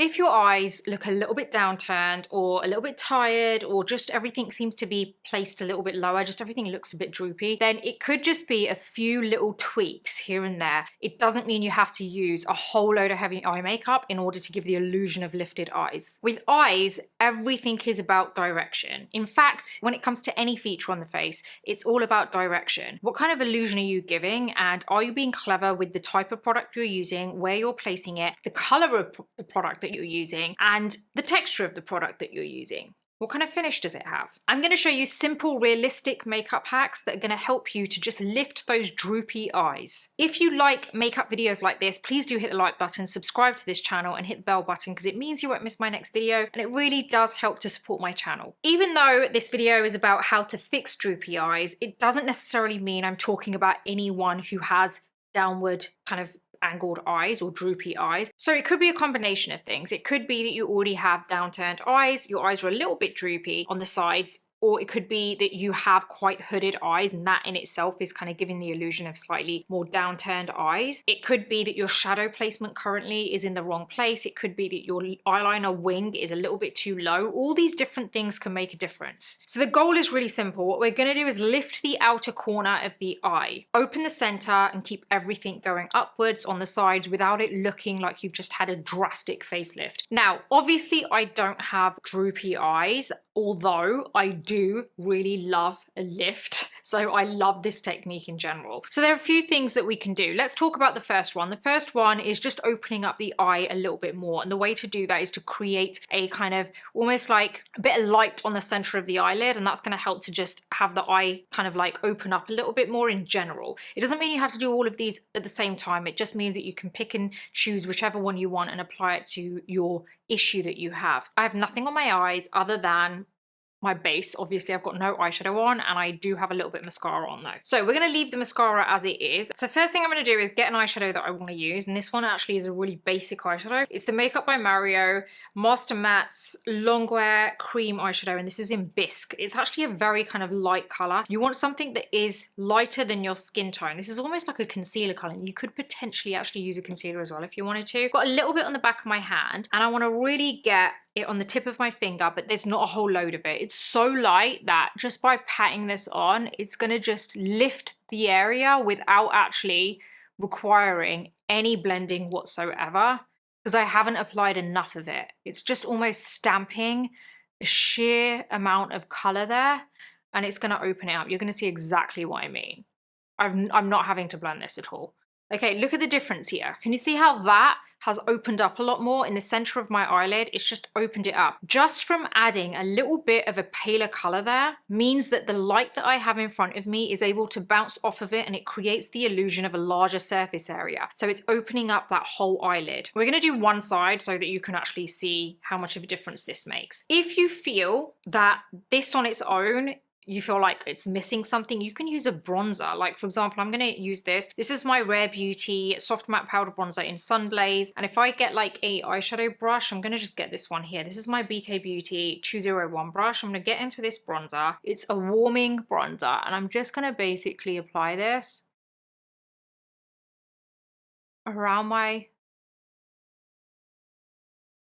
If your eyes look a little bit downturned or a little bit tired, or just everything seems to be placed a little bit lower, just everything looks a bit droopy, then it could just be a few little tweaks here and there. It doesn't mean you have to use a whole load of heavy eye makeup in order to give the illusion of lifted eyes. With eyes, everything is about direction. In fact, when it comes to any feature on the face, it's all about direction. What kind of illusion are you giving, and are you being clever with the type of product you're using, where you're placing it, the color of the product that you're using, and the texture of the product that you're using? What kind of finish does it have? I'm going to show you simple, realistic makeup hacks that are going to help you to just lift those droopy eyes. If you like makeup videos like this, please do hit the like button, subscribe to this channel, and hit the bell button, because it means you won't miss my next video, and it really does help to support my channel. Even though this video is about how to fix droopy eyes, it doesn't necessarily mean I'm talking about anyone who has downward kind of angled eyes or droopy eyes. So it could be a combination of things. It could be that you already have downturned eyes, your eyes are a little bit droopy on the sides, or it could be that you have quite hooded eyes, and that in itself is kind of giving the illusion of slightly more downturned eyes. It could be that your shadow placement currently is in the wrong place. It could be that your eyeliner wing is a little bit too low. All these different things can make a difference. So the goal is really simple. What we're going to do is lift the outer corner of the eye, open the center, and keep everything going upwards on the sides without it looking like you've just had a drastic facelift. Now, obviously I don't have droopy eyes, although I do really love a lift. So I love this technique in general. So there are a few things that we can do. Let's talk about the first one. The first one is just opening up the eye a little bit more. And the way to do that is to create a kind of almost like a bit of light on the center of the eyelid. And that's going to help to just have the eye kind of like open up a little bit more in general. It doesn't mean you have to do all of these at the same time. It just means that you can pick and choose whichever one you want and apply it to your issue that you have. I have nothing on my eyes other than my base. Obviously I've got no eyeshadow on, and I do have a little bit of mascara on though. So we're going to leave the mascara as it is. So first thing I'm going to do is get an eyeshadow that I want to use, and this one actually is a really basic eyeshadow. It's the Makeup by Mario Master Matte's Longwear Cream eyeshadow, and this is in Bisque. It's actually a very kind of light color. You want something that is lighter than your skin tone. This is almost like a concealer color, and you could potentially actually use a concealer as well if you wanted to. Got a little bit on the back of my hand, and I want to really get it on the tip of my finger, but there's not a whole load of it. It's so light that just by patting this on, it's gonna just lift the area without actually requiring any blending whatsoever, because I haven't applied enough of it. It's just almost stamping a sheer amount of color there, and it's gonna open it up. You're gonna see exactly what I mean. I'm not having to blend this at all. Okay, look at the difference here. Can you see how that has opened up a lot more in the center of my eyelid? It's just opened it up. Just from adding a little bit of a paler color there means that the light that I have in front of me is able to bounce off of it, and it creates the illusion of a larger surface area. So it's opening up that whole eyelid. We're gonna do one side so that you can actually see how much of a difference this makes. If you feel that this on its own, you feel like it's missing something, you can use a bronzer. Like for example, I'm gonna use this. This is my Rare Beauty Soft Matte Powder Bronzer in Sunblaze. And if I get like a eyeshadow brush, I'm gonna just get this one here. This is my BK Beauty 201 brush. I'm gonna get into this bronzer. It's a warming bronzer, and I'm just gonna basically apply this around my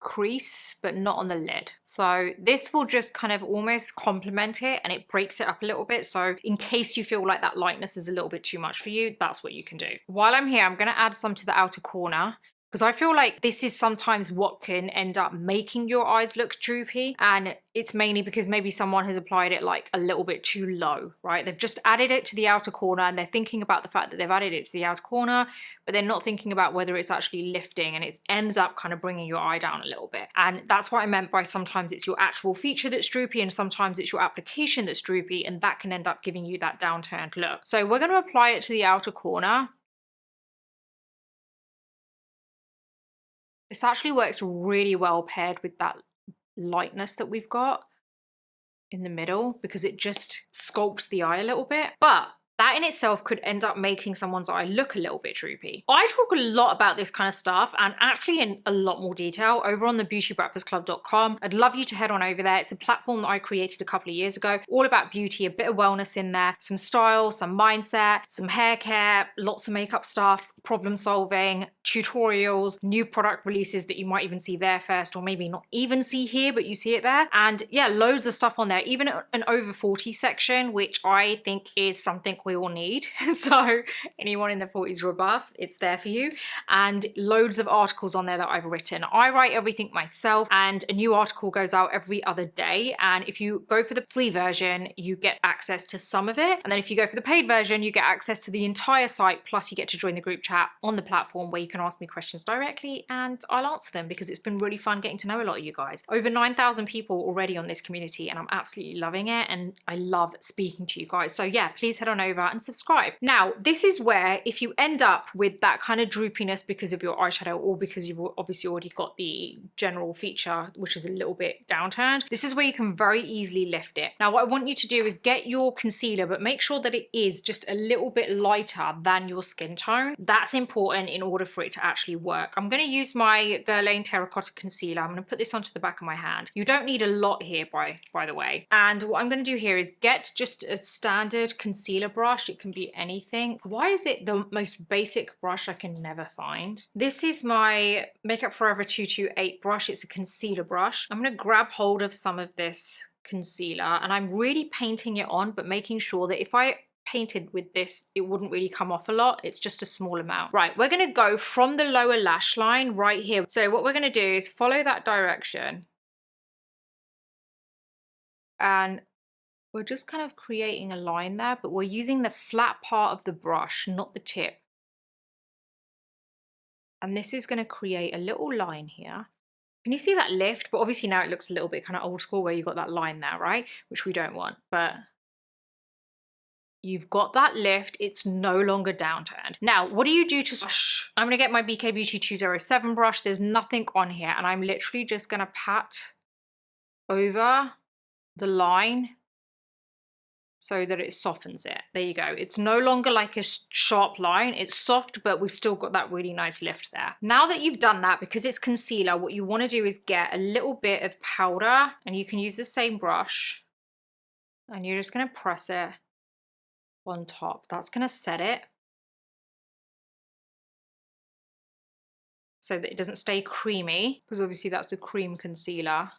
crease, but not on the lid. So this will just kind of almost complement it, and it breaks it up a little bit. So in case you feel like that lightness is a little bit too much for you, that's what you can do. While I'm here, I'm going to add some to the outer corner, because I feel like this is sometimes what can end up making your eyes look droopy, and it's mainly because maybe someone has applied it like a little bit too low, right? They've just added it to the outer corner, and they're thinking about the fact that they've added it to the outer corner, but they're not thinking about whether it's actually lifting, and it ends up kind of bringing your eye down a little bit. And that's what I meant by sometimes it's your actual feature that's droopy, and sometimes it's your application that's droopy, and that can end up giving you that downturned look. So we're going to apply it to the outer corner. This actually works really well paired with that lightness that we've got in the middle, because it just sculpts the eye a little bit. But that in itself could end up making someone's eye look a little bit droopy. I talk a lot about this kind of stuff, and actually in a lot more detail over on the beautybreakfastclub.com. I'd love you to head on over there. It's a platform that I created a couple of years ago, all about beauty, a bit of wellness in there, some style, some mindset, some hair care, lots of makeup stuff, problem solving, tutorials, new product releases that you might even see there first, or maybe not even see here, but you see it there. And yeah, loads of stuff on there, even an over 40 section, which I think is something we all need. So anyone in their 40s or above, it's there for you. And loads of articles on there that I've written. I write everything myself, and a new article goes out every other day. And if you go for the free version, you get access to some of it. And then if you go for the paid version, you get access to the entire site. Plus you get to join the group chat on the platform where you can ask me questions directly and I'll answer them, because it's been really fun getting to know a lot of you guys. Over 9,000 people already on this community, and I'm absolutely loving it. And I love speaking to you guys. So yeah, please head on over and subscribe. Now, this is where if you end up with that kind of droopiness because of your eyeshadow, or because you've obviously already got the general feature, which is a little bit downturned, this is where you can very easily lift it. Now, what I want you to do is get your concealer, but make sure that it is just a little bit lighter than your skin tone. That's important in order for it to actually work. I'm going to use my Guerlain Terracotta Concealer. I'm going to put this onto the back of my hand. You don't need a lot here, by the way. And what I'm going to do here is get just a standard concealer brush. It can be anything. Why is it the most basic brush I can never find? This is my Makeup Forever 228 brush. It's a concealer brush. I'm going to grab hold of some of this concealer, and I'm really painting it on, but making sure that if I painted with this, it wouldn't really come off a lot. It's just a small amount. Right, we're going to go from the lower lash line right here. So what we're going to do is follow that direction, and we're just kind of creating a line there, but we're using the flat part of the brush, not the tip. And this is going to create a little line here. Can you see that lift? But obviously now it looks a little bit kind of old school where you got that line there, right? Which we don't want, but you've got that lift. It's no longer downturned. Now, what do you do to brush? I'm gonna get my BK Beauty 207 brush. There's nothing on here, and I'm literally just gonna pat over the line so that it softens it. There you go. It's no longer like a sharp line. It's soft, but we've still got that really nice lift there. Now that you've done that, because it's concealer, what you want to do is get a little bit of powder, and you can use the same brush, and you're just going to press it on top. That's going to set it so that it doesn't stay creamy, because obviously that's a cream concealer.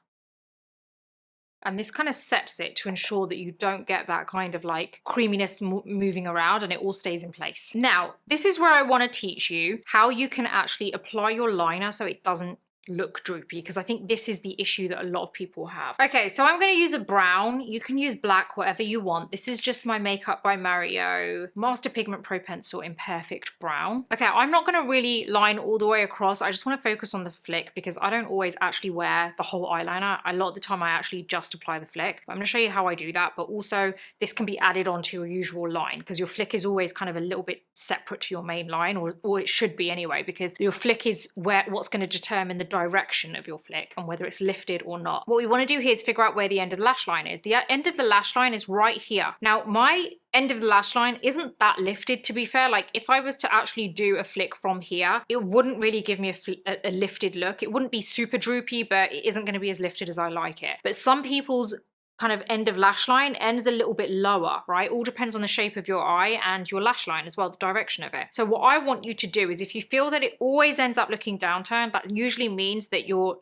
And this kind of sets it to ensure that you don't get that kind of like creaminess moving around, and it all stays in place. Now, this is where I want to teach you how you can actually apply your liner so it doesn't look droopy, because I think this is the issue that a lot of people have. Okay, so I'm going to use a brown. You can use black, whatever you want. This is just my Makeup by Mario Master Pigment Pro Pencil in Perfect Brown. Okay, I'm not going to really line all the way across. I just want to focus on the flick, because I don't always actually wear the whole eyeliner. A lot of the time I actually just apply the flick. But I'm going to show you how I do that, but also this can be added onto your usual line, because your flick is always kind of a little bit separate to your main line, or it should be anyway, because your flick is what's going to determine the direction of your flick and whether it's lifted or not. What we want to do here is figure out where the end of the lash line is. The end of the lash line is right here. Now, my end of the lash line isn't that lifted, to be fair. Like, if I was to actually do a flick from here, it wouldn't really give me a lifted look. It wouldn't be super droopy, but it isn't going to be as lifted as I like it. But some people's kind of end of lash line ends a little bit lower, right? All depends on the shape of your eye and your lash line as well, the direction of it. So what I want you to do is, if you feel that it always ends up looking downturned, that usually means that your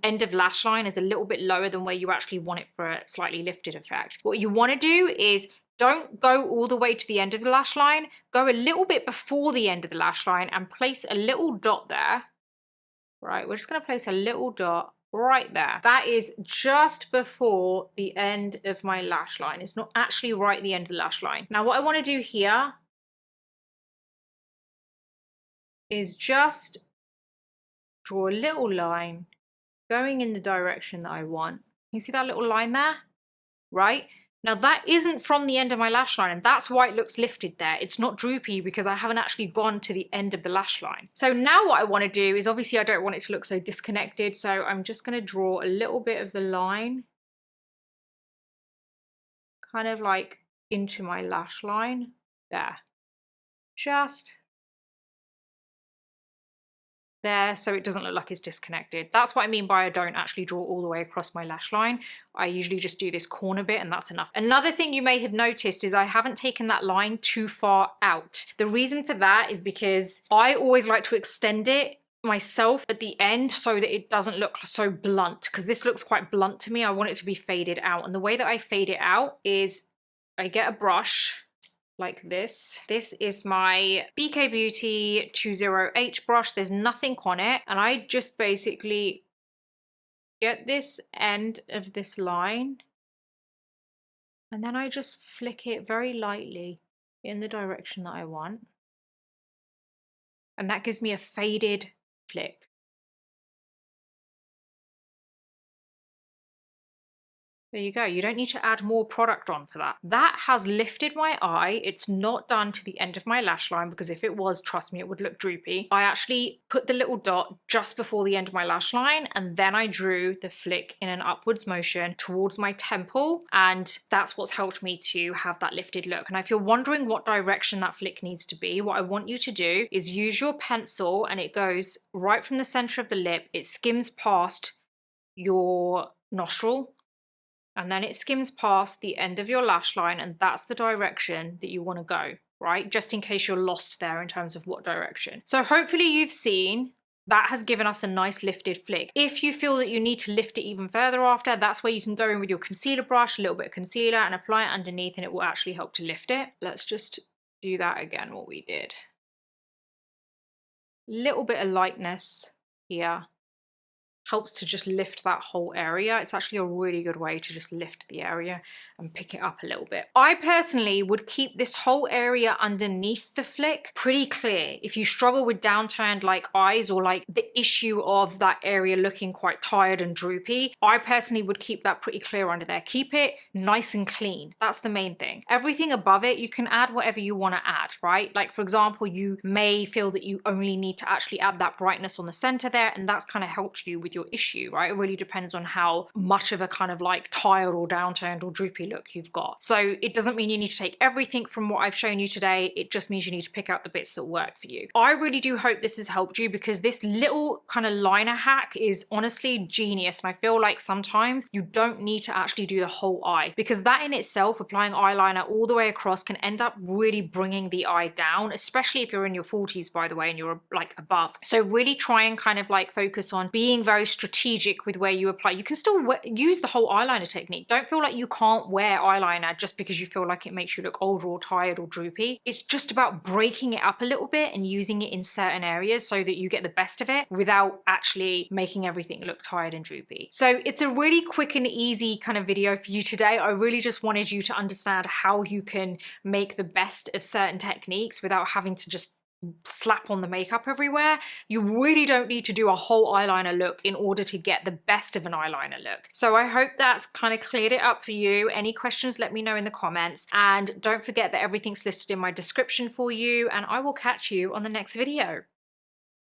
end of lash line is a little bit lower than where you actually want it for a slightly lifted effect. What you want to do is don't go all the way to the end of the lash line, go a little bit before the end of the lash line and place a little dot there, right? We're just going to place a little dot right there. That is just before the end of my lash line. It's not actually right at the end of the lash line. Now, what I want to do here is just draw a little line going in the direction that I want. You see that little line there? Right? Now, that isn't from the end of my lash line, and that's why it looks lifted there. It's not droopy because I haven't actually gone to the end of the lash line. So now what I want to do is, obviously I don't want it to look so disconnected, so I'm just going to draw a little bit of the line kind of like into my lash line. there. Just there, so it doesn't look like it's disconnected. That's what I mean by I don't actually draw all the way across my lash line. I usually just do this corner bit and that's enough. Another thing you may have noticed is I haven't taken that line too far out. The reason for that is because I always like to extend it myself at the end so that it doesn't look so blunt, because this looks quite blunt to me. I want it to be faded out, and the way that I fade it out is I get a brush like this. This is my BK Beauty 20H brush. There's nothing on it, and I just basically get this end of this line and then I just flick it very lightly in the direction that I want, and that gives me a faded flick. There you go. You don't need to add more product on for that. That has lifted my eye. It's not done to the end of my lash line, because if it was, trust me, it would look droopy. I actually put the little dot just before the end of my lash line, and then I drew the flick in an upwards motion towards my temple, and that's what's helped me to have that lifted look. And if you're wondering what direction that flick needs to be, what I want you to do is use your pencil, and it goes right from the center of the lip. It skims past your nostril, and then it skims past the end of your lash line, and that's the direction that you want to go, right? Just in case you're lost there in terms of what direction. So hopefully you've seen that has given us a nice lifted flick. If you feel that you need to lift it even further after, that's where you can go in with your concealer brush, a little bit of concealer, and apply it underneath, and it will actually help to lift it. Let's just do that again, what we did. Little bit of lightness here helps to just lift that whole area. It's actually a really good way to just lift the area and pick it up a little bit. I personally would keep this whole area underneath the flick pretty clear. If you struggle with downturned like eyes, or like the issue of that area looking quite tired and droopy, I personally would keep that pretty clear under there. Keep it nice and clean. That's the main thing. Everything above it, you can add whatever you want to add, right? Like for example, you may feel that you only need to actually add that brightness on the center there, and that's kind of helped you with your issue, right? It really depends on how much of a kind of like tired or downturned or droopy look you've got. So it doesn't mean you need to take everything from what I've shown you today. It just means you need to pick out the bits that work for you. I really do hope this has helped you, because this little kind of liner hack is honestly genius. And I feel like sometimes you don't need to actually do the whole eye, because that in itself, applying eyeliner all the way across, can end up really bringing the eye down, especially if you're in your 40s, by the way, and you're like above. So really try and kind of like focus on being very strategic with where you apply. You can still use the whole eyeliner technique. Don't feel like you can't wear eyeliner just because you feel like it makes you look older or tired or droopy. It's just about breaking it up a little bit and using it in certain areas so that you get the best of it without actually making everything look tired and droopy. So it's a really quick and easy kind of video for you today. I really just wanted you to understand how you can make the best of certain techniques without having to just slap on the makeup everywhere. You really don't need to do a whole eyeliner look in order to get the best of an eyeliner look. So I hope that's kind of cleared it up for you. Any questions, let me know in the comments, and don't forget that everything's listed in my description for you, and I will catch you on the next video.